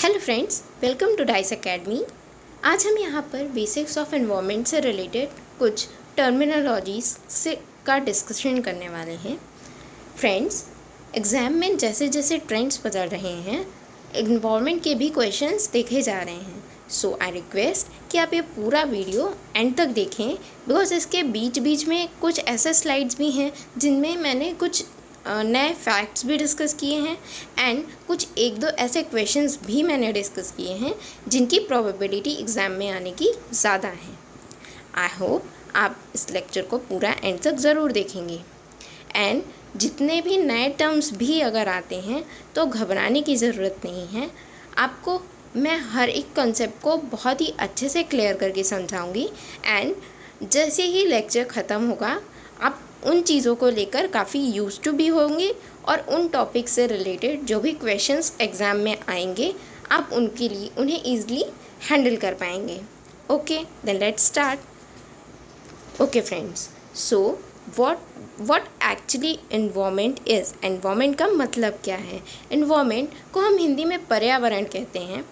Hello friends, welcome to Dice Academy. आज हम यहाँ पर बेसिक्स ऑफ एनवायरनमेंट से रिलेटेड कुछ टर्मिनोलॉजीज से का डिस्कशन करने वाले हैं। फ्रेंड्स, एग्ज़ाम में जैसे जैसे ट्रेंड्स बदल रहे हैं, एनवायरनमेंट के भी क्वेश्चंस देखे जा रहे हैं। सो आई रिक्वेस्ट कि आप ये पूरा वीडियो एंड तक देखें, बिकॉज इसके बीच बीच में कुछ ऐसे स्लाइड्स भी हैं जिनमें मैंने कुछ नए फैक्ट्स भी डिस्कस किए हैं एंड कुछ एक दो ऐसे क्वेश्चंस भी मैंने डिस्कस किए हैं जिनकी प्रोबेबिलिटी एग्ज़ाम में आने की ज़्यादा है। आई होप आप इस लेक्चर को पूरा एंड तक ज़रूर देखेंगे एंड जितने भी नए टर्म्स भी अगर आते हैं तो घबराने की ज़रूरत नहीं है। आपको मैं हर एक कॉन्सेप्ट को बहुत ही अच्छे से क्लियर करके समझाऊंगी एंड जैसे ही लेक्चर ख़त्म होगा आप उन चीज़ों को लेकर काफ़ी यूज्ड टू भी होंगे और उन टॉपिक से रिलेटेड जो भी क्वेश्चंस एग्ज़ाम में आएंगे आप उनके लिए उन्हें ईज़िली हैंडल कर पाएंगे। Okay, then let's start. Okay friends, so what actually environment is. Environment का मतलब क्या है? एनवायरनमेंट को हम हिंदी में पर्यावरण कहते हैं।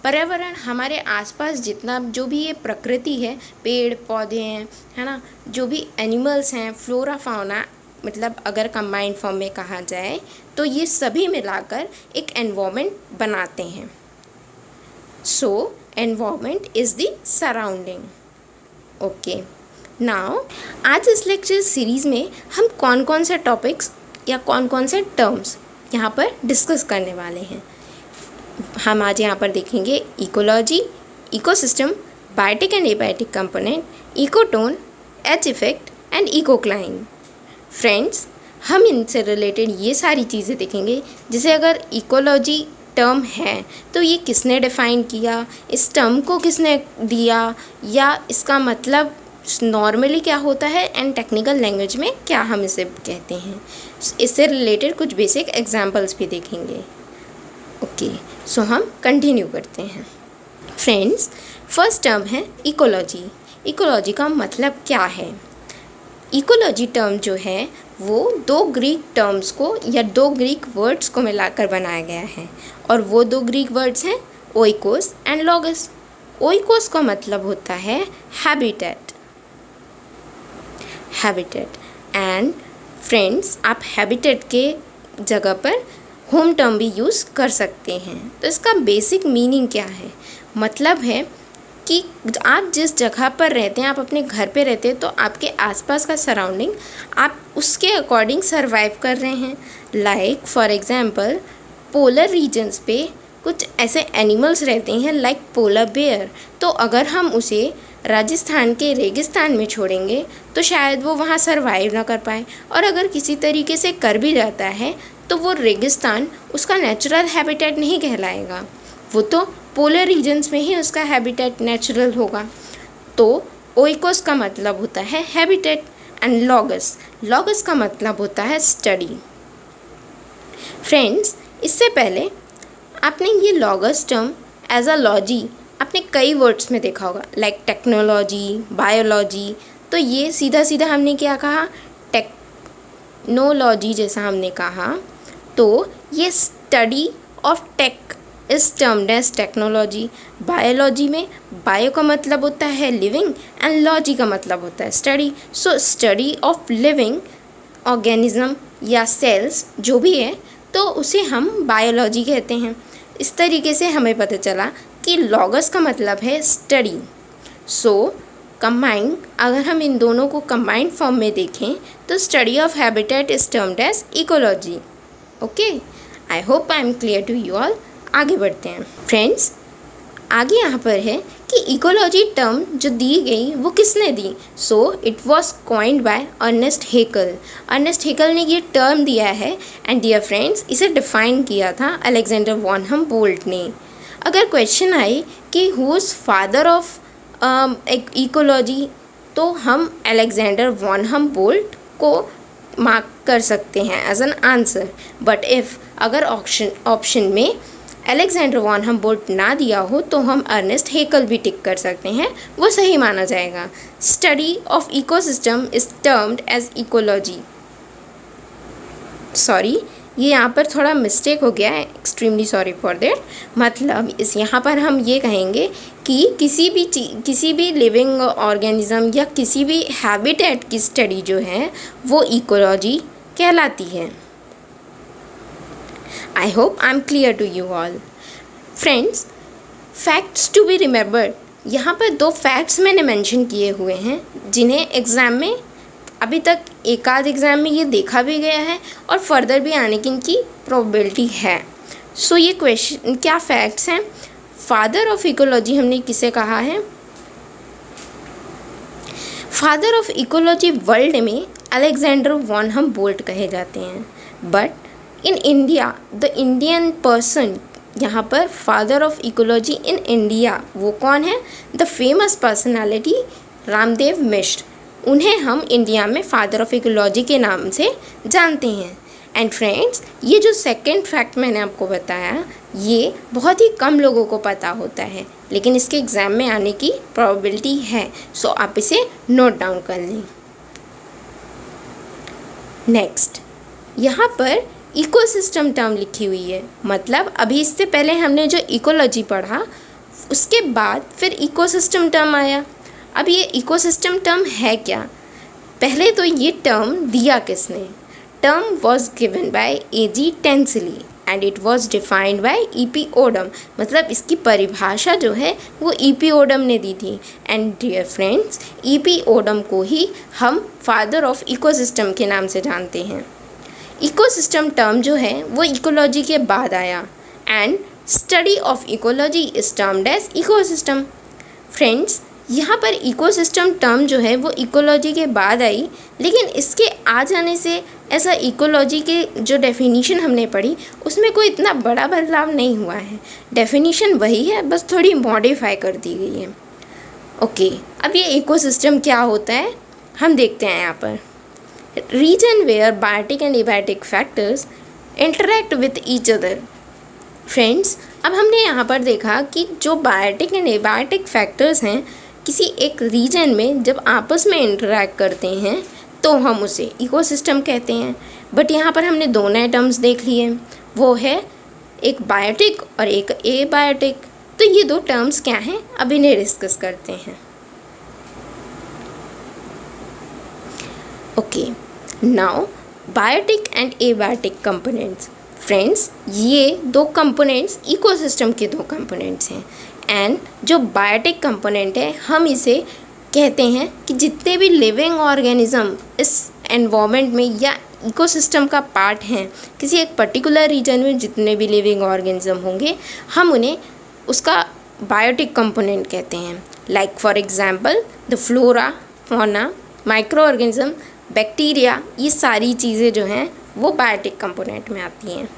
पर्यावरण हमारे आसपास जितना जो भी ये प्रकृति है, पेड़ पौधे हैं, है ना, जो भी एनिमल्स हैं, फ्लोरा फाउना, मतलब अगर कंबाइंड फॉर्म में कहा जाए तो ये सभी मिलाकर एक एनवायरनमेंट बनाते हैं। So environment is the surrounding. Okay, now आज इस लेक्चर सीरीज़ में हम कौन कौन से टॉपिक्स या कौन कौन से टर्म्स यहाँ पर डिस्कस करने वाले हैं। हम आज यहाँ पर देखेंगे ecology, ecosystem, biotic and abiotic component, ecotone, edge effect and ecocline. Friends, हम इनसे रिलेटेड ये सारी चीज़ें देखेंगे। जैसे अगर इकोलॉजी टर्म है तो ये किसने डिफ़ाइन किया, इस टर्म को किसने दिया, या इसका मतलब नॉर्मली क्या होता है एंड टेक्निकल लैंग्वेज में क्या हम इसे कहते हैं। इससे रिलेटेड कुछ बेसिक एग्जांपल्स भी देखेंगे। ओके, सो हम कंटिन्यू करते हैं। फ्रेंड्स, फर्स्ट टर्म है इकोलॉजी। इकोलॉजी का मतलब क्या है? इकोलॉजी टर्म जो है वो दो ग्रीक टर्म्स को या दो ग्रीक वर्ड्स को मिलाकर बनाया गया है और वो दो ग्रीक वर्ड्स हैं ओइकोस एंड लोगस। ओइकोस का मतलब होता है हैबिटेट। एंड फ्रेंड्स, आप हैबिटेट के जगह पर होम टर्म भी यूज़ कर सकते हैं। तो इसका बेसिक मीनिंग क्या है? मतलब है कि आप जिस जगह पर रहते हैं, आप अपने घर पे रहते हैं, तो आपके आसपास का सराउंडिंग आप उसके अकॉर्डिंग सरवाइव कर रहे हैं। Like for example, polar regions पे कुछ ऐसे एनिमल्स रहते हैं लाइक पोलर बेयर, तो अगर हम उसे राजस्थान के रेगिस्तान में छोड़ेंगे तो शायद वो वहाँ सरवाइव ना कर पाए, और अगर किसी तरीके से कर भी जाता है तो वो रेगिस्तान उसका नेचुरल हैबिटेट नहीं कहलाएगा, वो तो पोलर रीजन्स में ही उसका हैबिटेट नेचुरल होगा। तो ओइकोस का मतलब होता है हैबिटेट एंड लॉगस का मतलब होता है स्टडी। फ्रेंड्स, इससे पहले आपने ये logos term as a logy आपने कई वर्ड्स में देखा होगा, लाइक टेक्नोलॉजी, बायोलॉजी। तो ये सीधा सीधा हमने क्या कहा? टेक्नोलॉजी जैसा हमने कहा। तो ये study of tech is termed as technology. Biology में बायो का मतलब होता है लिविंग एंड लॉजी का मतलब होता है study. So study of living organism या सेल्स जो भी है तो उसे हम बायोलॉजी कहते हैं। इस तरीके से हमें पता चला कि लॉगस का मतलब है स्टडी। सो कंबाइंड, अगर हम इन दोनों को कंबाइंड फॉर्म में देखें तो study of habitat is termed as ecology. Okay, I hope I am clear to you all. आगे बढ़ते हैं। फ्रेंड्स, आगे यहाँ पर है कि इकोलॉजी टर्म जो दी गई वो किसने दी? So it was coined by Ernest Haeckel. Ernest Haeckel ने ये टर्म दिया है एंड डियर फ्रेंड्स, इसे डिफाइन किया था अलेक्जेंडर वॉन हमबोल्ट ने। अगर क्वेश्चन आए कि who is father of ecology, तो हम अलेक्जेंडर वॉन हमबोल्ट को मार्क कर सकते हैं as an answer. But if अगर ऑप्शन में अलेक्जेंडर वॉन हमबोल्ट ना दिया हो तो हम अर्नेस्ट हेकल भी टिक कर सकते हैं, वो सही माना जाएगा। Study of ecosystem is termed as ecology. Sorry, ये यहाँ पर थोड़ा मिस्टेक हो गया है, एक्सट्रीमली सॉरी फॉर देट। मतलब इस यहाँ पर हम ये कहेंगे कि किसी भी लिविंग ऑर्गेनिज्म या किसी भी हैबिटेट की स्टडी जो है वो इकोलॉजी कहलाती है। I hope I am clear to you all. Friends, facts to be remembered, यहाँ पर 2 फैक्ट्स मैंने मेंशन किए हुए हैं जिन्हें एग्ज़ाम में अभी तक एक आध एग्ज़ाम में ये देखा भी गया है और फर्दर भी आने की इनकी प्रोबेबिलिटी है। सो ये क्वेश्चन क्या फैक्ट्स हैं? फादर ऑफ इकोलॉजी हमने किसे कहा है? फादर ऑफ इकोलॉजी वर्ल्ड में अलेक्जेंडर वॉन हम्बोल्ट कहे जाते हैं, but in India the Indian person, यहाँ पर father of ecology in India वो कौन है? द फेमस पर्सनालिटी रामदेव मिश्र। उन्हें हम इंडिया में फादर ऑफ इकोलॉजी के नाम से जानते हैं। एंड फ्रेंड्स, ये जो सेकंड फैक्ट मैंने आपको बताया ये बहुत ही कम लोगों को पता होता है, लेकिन इसके एग्ज़ाम में आने की प्रोबेबिलिटी है। सो आप इसे नोट डाउन कर लें। नेक्स्ट, यहाँ पर इकोसिस्टम टर्म लिखी हुई है। मतलब अभी इससे पहले हमने जो इकोलॉजी पढ़ा उसके बाद फिर इकोसिस्टम टर्म आया। अब ये इकोसिस्टम टर्म है क्या? पहले तो ये टर्म दिया किसने? Term was given by A.G. Tansley and it was defined by E.P. Odum. मतलब इसकी परिभाषा जो है वो E.P. ओडम ने दी थी। And dear friends, E.P. Odum को ही हम फादर ऑफ इकोसिस्टम के नाम से जानते हैं। इकोसिस्टम टर्म जो है वो इकोलॉजी के बाद आया and study of ecology is termed as ecosystem. Friends, यहाँ पर इकोसिस्टम टर्म जो है वो इकोलॉजी के बाद आई, लेकिन इसके आ जाने से ऐसा इकोलॉजी के जो डेफिनीशन हमने पढ़ी उसमें कोई इतना बड़ा बदलाव नहीं हुआ है। डेफिनीशन वही है, बस थोड़ी मॉडिफाई कर दी गई है। ओके, अब ये इकोसिस्टम क्या होता है हम देखते हैं। यहाँ पर region where biotic and abiotic factors interact with each other. Friends, अब हमने यहाँ पर देखा कि जो बायोटिक एंड एबायोटिक फैक्टर्स हैं किसी एक रीजन में जब आपस में इंटरैक्ट करते हैं तो हम उसे इकोसिस्टम कहते हैं। बट यहाँ पर हमने 2 नए टर्म्स देख लिए, वो है एक बायोटिक और एक एबायोटिक। तो ये 2 टर्म्स क्या हैं अब इन्हें डिस्कस करते हैं। Okay, now biotic and abiotic components. Friends, ये 2 कंपोनेंट्स इकोसिस्टम के 2 कंपोनेंट्स हैं। एंड जो बायोटिक कंपोनेंट है हम इसे कहते हैं कि जितने भी लिविंग ऑर्गेनिज्म इस एनवायरनमेंट में या इकोसिस्टम का पार्ट हैं, किसी एक पर्टिकुलर रीजन में जितने भी लिविंग ऑर्गेनिज्म होंगे हम उन्हें उसका बायोटिक कंपोनेंट कहते हैं। Like for example the flora, fauna, micro organism, bacteria, ये सारी चीज़ें जो हैं वो बायोटिक कंपोनेंट में आती हैं।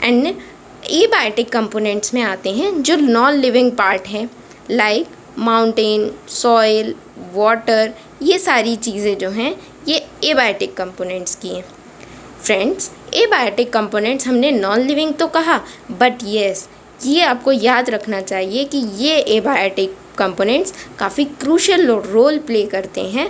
एंड एबायोटिक कंपोनेंट्स में आते हैं जो नॉन लिविंग पार्ट हैं, लाइक माउंटेन, सॉइल, वाटर, ये सारी चीज़ें जो हैं ये एबायोटिक कंपोनेंट्स की हैं। फ्रेंड्स, एबायोटिक कंपोनेंट्स हमने नॉन लिविंग तो कहा, बट येस ये आपको याद रखना चाहिए कि ये एबायोटिक कंपोनेंट्स काफ़ी क्रूशियल रोल प्ले करते हैं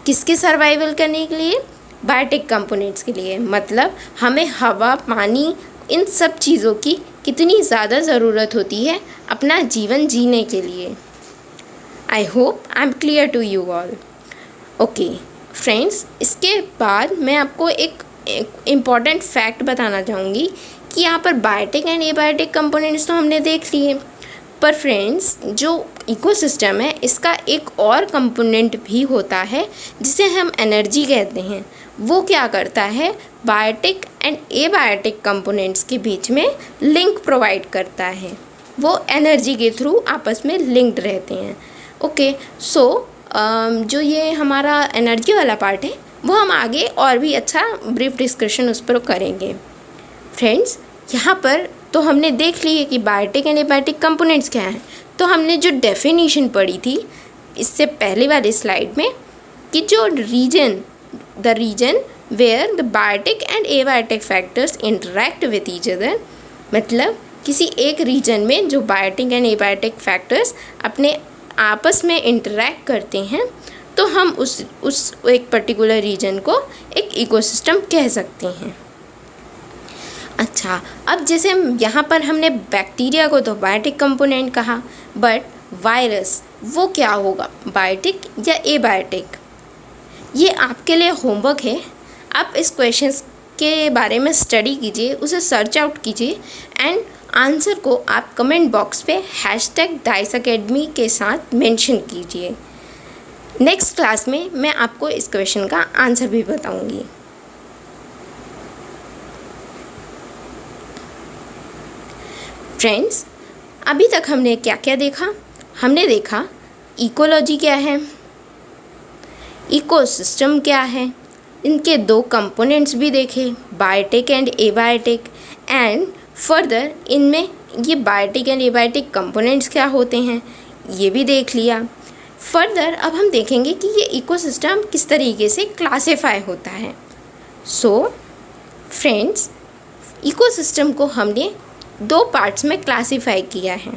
किसके सर्वाइवल करने के लिए? बायोटिक कंपोनेंट्स के लिए। मतलब हमें हवा, पानी, इन सब चीज़ों की कितनी ज़्यादा ज़रूरत होती है अपना जीवन जीने के लिए। I hope I am clear to you all. Okay friends, इसके बाद मैं आपको एक इम्पॉर्टेंट फैक्ट बताना चाहूँगी कि यहाँ पर बायोटिक एंड एबायोटिक कंपोनेंट्स तो हमने देख लिए, पर फ्रेंड्स जो इकोसिस्टम है इसका एक और कंपोनेंट भी होता है जिसे हम एनर्जी कहते हैं। वो क्या करता है? बायोटिक एंड एबायोटिक कंपोनेंट्स के बीच में लिंक प्रोवाइड करता है। वो एनर्जी के थ्रू आपस में लिंक्ड रहते हैं। ओके, सो जो ये हमारा एनर्जी वाला पार्ट है वो हम आगे और भी अच्छा ब्रीफ डिस्कशन उस पर करेंगे। फ्रेंड्स, यहाँ पर तो हमने देख ली है कि बायोटिक एंड एबायोटिक कंपोनेंट्स क्या हैं। तो हमने जो डेफिनेशन पढ़ी थी इससे पहले वाली स्लाइड में कि जो the region where the biotic and abiotic factors interact with each other, मतलब किसी एक रीजन में जो बायोटिक एंड एबायोटिक फैक्टर्स अपने आपस में इंटरैक्ट करते हैं तो हम उस एक पर्टिकुलर रीजन को एक इकोसिस्टम कह सकते हैं। अच्छा, अब जैसे यहाँ पर हमने बैक्टीरिया को तो बायोटिक कंपोनेंट कहा, बट वायरस वो क्या होगा, बायोटिक या एबायोटिक? ये आपके लिए होमवर्क है। आप इस क्वेश्चंस के बारे में स्टडी कीजिए, उसे सर्च आउट कीजिए एंड आंसर को आप कमेंट बॉक्स पे #DICEacademy के साथ मेंशन कीजिए। नेक्स्ट क्लास में मैं आपको इस क्वेश्चन का आंसर भी बताऊंगी। फ्रेंड्स, अभी तक हमने क्या क्या देखा? हमने देखा इकोलॉजी क्या है, इकोसिस्टम क्या है, इनके 2 कंपोनेंट्स भी देखे, biotic and abiotic, and further इनमें ये बायोटिक एंड एबायोटिक कंपोनेंट्स क्या होते हैं ये भी देख लिया। फर्दर अब हम देखेंगे कि ये इकोसिस्टम किस तरीके से क्लासिफाई होता है। सो फ्रेंड्स, इकोसिस्टम को हमने 2 पार्ट्स में क्लासिफाई किया है।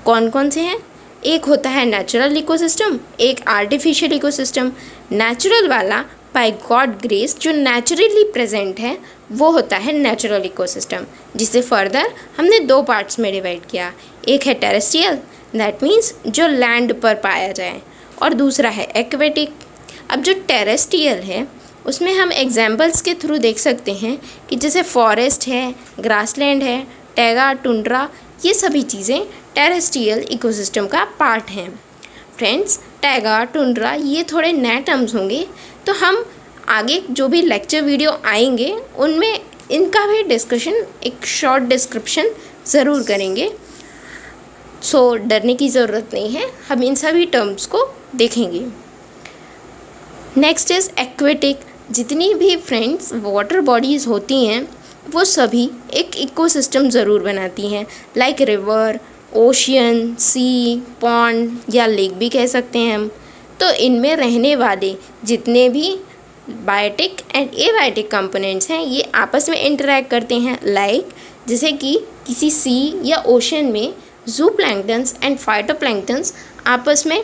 कौन कौन से हैं? एक होता है नेचुरल इकोसिस्टम, एक आर्टिफिशियल इकोसिस्टम। नेचुरल वाला बाय गॉड ग्रेस जो नेचुरली प्रेजेंट है वो होता है नेचुरल इकोसिस्टम, जिसे फर्दर हमने 2 पार्ट्स में डिवाइड किया। एक है टेरेस्ट्रियल, दैट मीन्स जो लैंड पर पाया जाए, और दूसरा है एक्वेटिक। अब जो टेरेस्ट्रियल है उसमें हम एग्जाम्पल्स के थ्रू देख सकते हैं कि जैसे फॉरेस्ट है, ग्रासलैंड है, टैगा, टुंड्रा, ये सभी चीज़ें टेरेस्ट्रियल इकोसिस्टम का पार्ट हैं। फ्रेंड्स, टैगा, टुंड्रा ये थोड़े नए टर्म्स होंगे, तो हम आगे जो भी लेक्चर वीडियो आएंगे उनमें इनका भी डिस्कशन, एक शॉर्ट डिस्क्रिप्शन ज़रूर करेंगे। सो डरने की ज़रूरत नहीं है, हम इन सभी टर्म्स को देखेंगे। Next is aquatic. जितनी भी फ्रेंड्स वाटर बॉडीज़ होती हैं वो सभी एक इकोसिस्टम ज़रूर बनाती हैं, लाइक रिवर, ओशियन, सी, पॉन्ड या लेक भी कह सकते हैं हम। तो इनमें रहने वाले जितने भी बायोटिक एंड एबायोटिक कंपोनेंट्स हैं ये आपस में इंटरैक्ट करते हैं, लाइक जैसे कि किसी सी या ओशन में ज़ूप्लैंक्टन्स एंड फाइटोप्लैंक्टन्स आपस में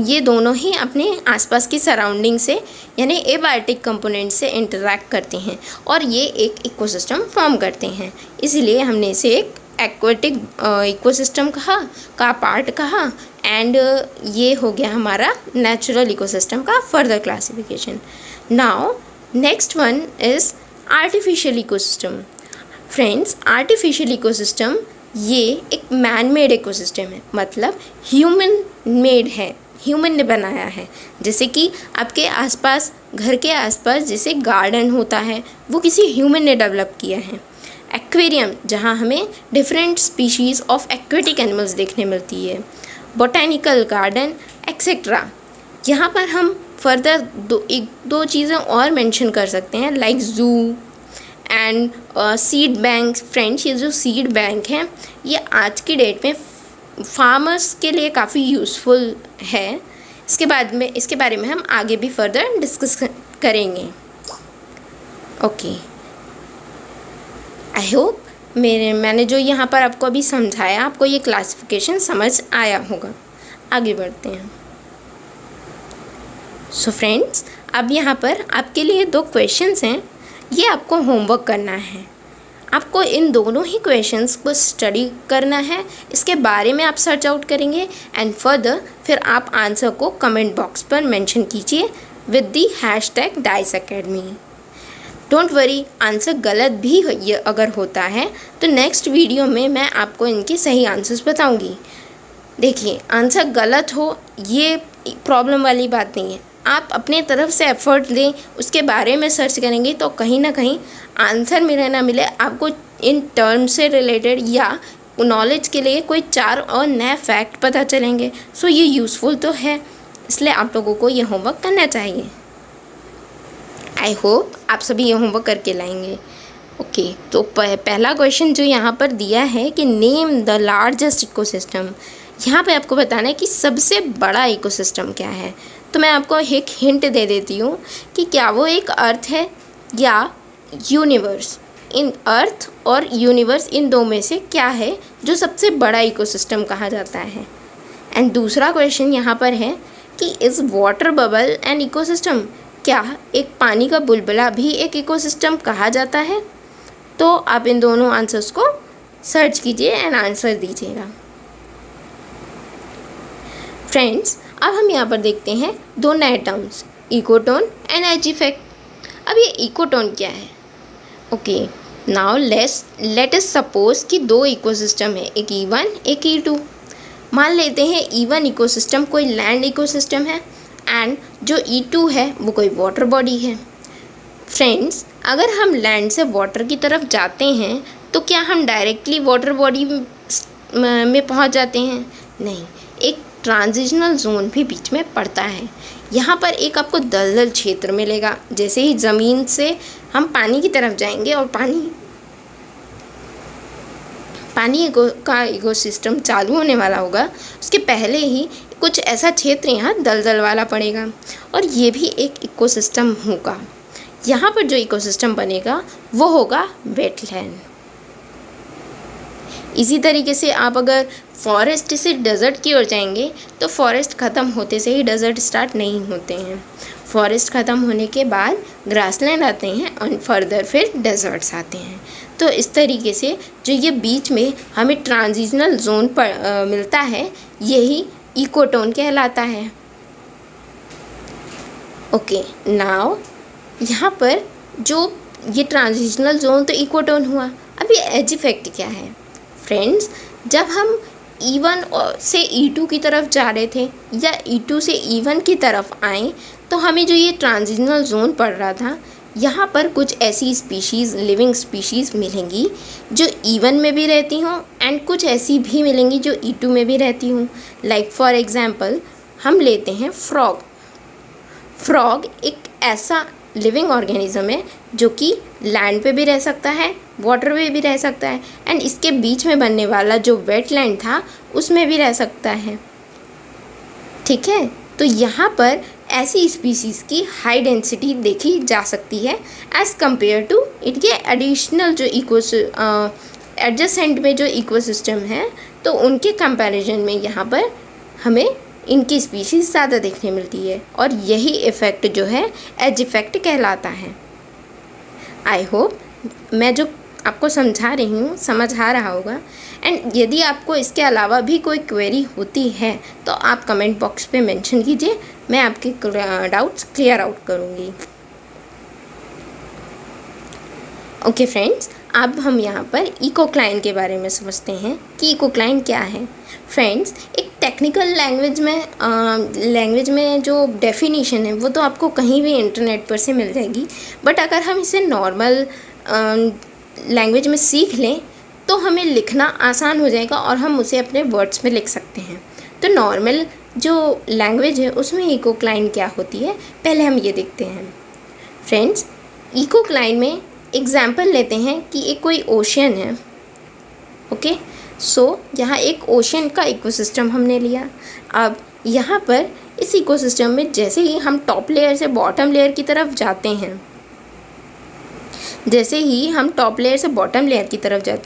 ये दोनों ही अपने आसपास की सराउंडिंग से यानी एबायोटिक कंपोनेंट से इंटरैक्ट करते हैं और ये एक इकोसिस्टम फॉर्म करते हैं। इसीलिए हमने इसे एक एक्वेटिक इकोसिस्टम का पार्ट कहा, एंड ये हो गया हमारा नेचुरल इकोसिस्टम का further classification. Now next one is artificial ecosystem. Friends, artificial ecosystem ये एक मैन मेड इकोसिस्टम है, मतलब ह्यूमन मेड है, ह्यूमन ने बनाया है। जैसे कि आपके आसपास, घर के आसपास जैसे गार्डन होता है वो किसी ह्यूमन ने डेवलप किया है। एक्वेरियम, जहाँ हमें different species of aquatic animals देखने मिलती है। Botanical garden etcetera. यहाँ पर हम फर्दर दो चीज़ें और मेंशन कर सकते हैं, like zoo and seed bank. Friends, ये जो सीड बैंक है ये आज की डेट में फार्मर्स के लिए काफ़ी यूज़फुल है। इसके बारे में हम आगे भी फर्दर डिस्कस करेंगे। ओके, आई होप मैंने जो यहाँ पर आपको अभी समझाया आपको ये क्लासिफिकेशन समझ आया होगा। आगे बढ़ते हैं। सो फ्रेंड्स, अब यहाँ पर आपके लिए 2 क्वेश्चंस हैं, ये आपको होमवर्क करना है। आपको इन दोनों ही क्वेश्चंस को स्टडी करना है, इसके बारे में आप सर्च आउट करेंगे एंड फर्दर फिर आप आंसर को कमेंट बॉक्स पर मेंशन कीजिए with the #DICEacademy। Don't worry, answer गलत भी अगर होता है तो नेक्स्ट वीडियो में मैं आपको इनके सही आंसर्स बताऊंगी। देखिए, आंसर गलत हो ये प्रॉब्लम वाली बात नहीं है, आप अपने तरफ से एफर्ट दें, उसके बारे में सर्च करेंगे तो कहीं ना कहीं आंसर मिले ना मिले आपको इन टर्म्स से रिलेटेड या नॉलेज के लिए कोई 4 और नए फैक्ट पता चलेंगे। सो ये यूज़फुल तो है, इसलिए आप लोगों को ये होमवर्क करना चाहिए। आई होप आप सभी ये होमवर्क करके लाएंगे। ओके, तो पहला क्वेश्चन जो यहाँ पर दिया है कि नेम द लार्जेस्ट इकोसिस्टम, यहाँ पे आपको बताना है कि सबसे बड़ा इकोसिस्टम क्या है। तो मैं आपको एक हिंट दे देती हूँ कि क्या वो एक अर्थ है या यूनिवर्स। इन अर्थ और यूनिवर्स, इन 2 में से क्या है जो सबसे बड़ा इकोसिस्टम कहा जाता है। एंड दूसरा क्वेश्चन यहाँ पर है कि is water bubble an ecosystem, क्या एक पानी का बुलबुला भी एक इकोसिस्टम कहा जाता है। तो आप इन दोनों आंसर्स को सर्च कीजिए एंड आंसर दीजिएगा। फ्रेंड्स, अब हम यहाँ पर देखते हैं दो नए terms, ecotone and edge effect. अब ये इकोटोन क्या है? Okay, now let us suppose कि दो इकोसिस्टम है, एक E1 एक E2। मान लेते हैं E1 इकोसिस्टम कोई लैंड इकोसिस्टम है एंड जो E2 है वो कोई वाटर बॉडी है। फ्रेंड्स, अगर हम लैंड से वाटर की तरफ जाते हैं तो क्या हम डायरेक्टली वाटर बॉडी में पहुंच जाते हैं? नहीं, एक ट्रांजिशनल जोन भी बीच में पड़ता है। यहाँ पर एक आपको दलदल क्षेत्र मिलेगा। जैसे ही ज़मीन से हम पानी की तरफ जाएंगे और पानी का इकोसिस्टम चालू होने वाला होगा, उसके पहले ही कुछ ऐसा क्षेत्र यहाँ दलदल वाला पड़ेगा और ये भी एक इकोसिस्टम होगा। यहाँ पर जो इकोसिस्टम बनेगा वो होगा वेटलैंड। इसी तरीके से आप अगर फॉरेस्ट से डेजर्ट की ओर जाएंगे तो फॉरेस्ट ख़त्म होते से ही डेजर्ट स्टार्ट नहीं होते हैं। फॉरेस्ट ख़त्म होने के बाद ग्रासलैंड आते हैं और फर्दर फिर डेजर्ट्स आते हैं। तो इस तरीके से जो ये बीच में हमें ट्रांजिशनल जोन पर मिलता है, यही इकोटोन कहलाता है। ओके, नाउ यहाँ पर जो ये ट्रांजिशनल जोन तो इकोटोन हुआ। अब ये एज इफेक्ट क्या है? फ्रेंड्स, जब हम E1 से E2 की तरफ जा रहे थे या E2 से E1 की तरफ आए तो हमें जो ये ट्रांजिशनल जोन पड़ रहा था, यहाँ पर कुछ ऐसी स्पीशीज़, लिविंग स्पीशीज़ मिलेंगी जो E1 में भी रहती हों एंड कुछ ऐसी भी मिलेंगी जो E2 में भी रहती हों। लाइक फॉर एग्ज़ाम्पल हम लेते हैं फ्रॉग। फ्रॉग एक ऐसा लिविंग ऑर्गेनिज्म है जो कि लैंड पे भी रह सकता है, वाटर पे भी रह सकता है एंड इसके बीच में बनने वाला जो वेटलैंड था उसमें भी रह सकता है। ठीक है, तो यहाँ पर ऐसी स्पीसीज़ की हाई डेंसिटी देखी जा सकती है एज़ कम्पेयर टू इनके एडिशनल जो एडजेसेंट में जो इकोसिस्टम है, तो उनके कंपैरिजन में यहाँ पर हमें इनकी स्पीशीज़ ज़्यादा देखने मिलती है और यही इफ़ेक्ट जो है एज इफ़ेक्ट कहलाता है। आई होप मैं जो आपको समझा रही हूँ समझ आ रहा होगा एंड यदि आपको इसके अलावा भी कोई क्वेरी होती है तो आप कमेंट बॉक्स पे मेंशन कीजिए, मैं आपके डाउट्स क्लियर आउट करूँगी। ओके फ्रेंड्स, अब हम यहाँ पर इकोक्लाइन के बारे में समझते हैं कि इकोक्लाइन क्या है। फ्रेंड्स, एक टेक्निकल लैंग्वेज में जो डेफिनेशन है वो तो आपको कहीं भी इंटरनेट पर से मिल जाएगी, बट अगर हम इसे नॉर्मल लैंग्वेज में सीख लें तो हमें लिखना आसान हो जाएगा और हम उसे अपने वर्ड्स में लिख सकते हैं। तो नॉर्मल जो लैंग्वेज है उसमें इकोक्लाइन क्या होती है, पहले हम ये देखते हैं। फ्रेंड्स, इकोक्लाइन में एग्जाम्पल लेते हैं कि एक कोई ओशियन है। ओके, सो यहाँ एक ओशियन का इकोसिस्टम हमने लिया। अब यहाँ पर इस इकोसिस्टम में जैसे ही हम टॉप लेयर से बॉटम लेयर की तरफ जाते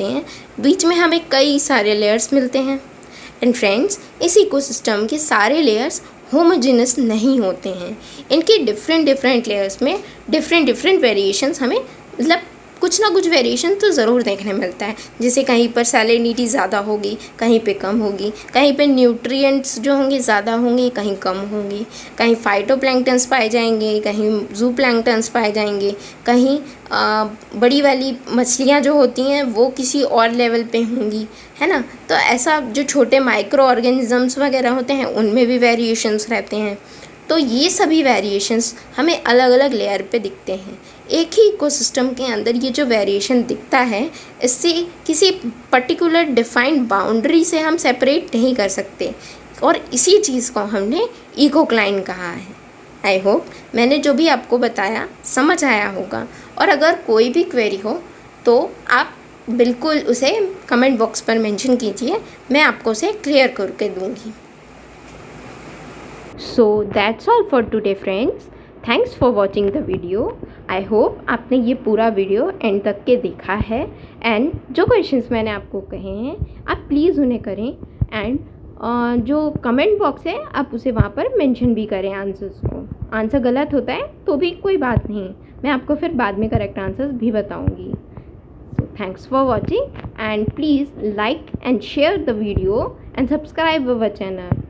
हैं, बीच में हमें कई सारे लेयर्स मिलते हैं। एंड फ्रेंड्स, इस इकोसिस्टम के सारे लेयर्स होमोजेनस नहीं होते हैं। इनके डिफरेंट लेयर्स में डिफरेंट वेरिएशंस हमें मतलब कुछ ना कुछ वेरिएशन तो ज़रूर देखने मिलता है। जैसे कहीं पर सैलिनिटी ज़्यादा होगी, कहीं पे कम होगी, कहीं पे न्यूट्रिएंट्स जो होंगे ज़्यादा होंगे, कहीं कम होंगी, कहीं फाइटोप्लैंक्टन्स पाए जाएंगे, कहीं ज़ूप्लैंक्टन्स पाए जाएंगे, कहीं बड़ी वाली मछलियाँ जो होती हैं वो किसी और लेवल पे होंगी, है ना। तो ऐसा जो छोटे माइक्रो ऑर्गेनिजम्स वगैरह होते हैं उनमें भी वेरिएशंस रहते हैं। तो ये सभी वेरिएशंस हमें अलग अलग लेयर पे दिखते हैं। एक ही इकोसिस्टम के अंदर ये जो वेरिएशन दिखता है, इससे किसी पर्टिकुलर डिफाइंड बाउंड्री से हम सेपरेट नहीं कर सकते और इसी चीज़ को हमने इकोक्लाइन कहा है। आई होप मैंने जो भी आपको बताया समझ आया होगा, और अगर कोई भी क्वेरी हो तो आप बिल्कुल उसे कमेंट बॉक्स पर मेंशन कीजिए, मैं आपको उसे क्लियर करके दूँगी। So that's all for today friends. Thanks for watching the video. I hope आपने ये पूरा वीडियो एंड तक के देखा है एंड जो क्वेश्चंस मैंने आपको कहे हैं आप प्लीज़ उन्हें करें एंड जो कमेंट बॉक्स है आप उसे वहाँ पर मेंशन भी करें आंसर्स को। आंसर गलत होता है तो भी कोई बात नहीं, मैं आपको फिर बाद में करेक्ट आंसर्स भी बताऊँगी। Thanks for watching and please like and share the video and subscribe our channel.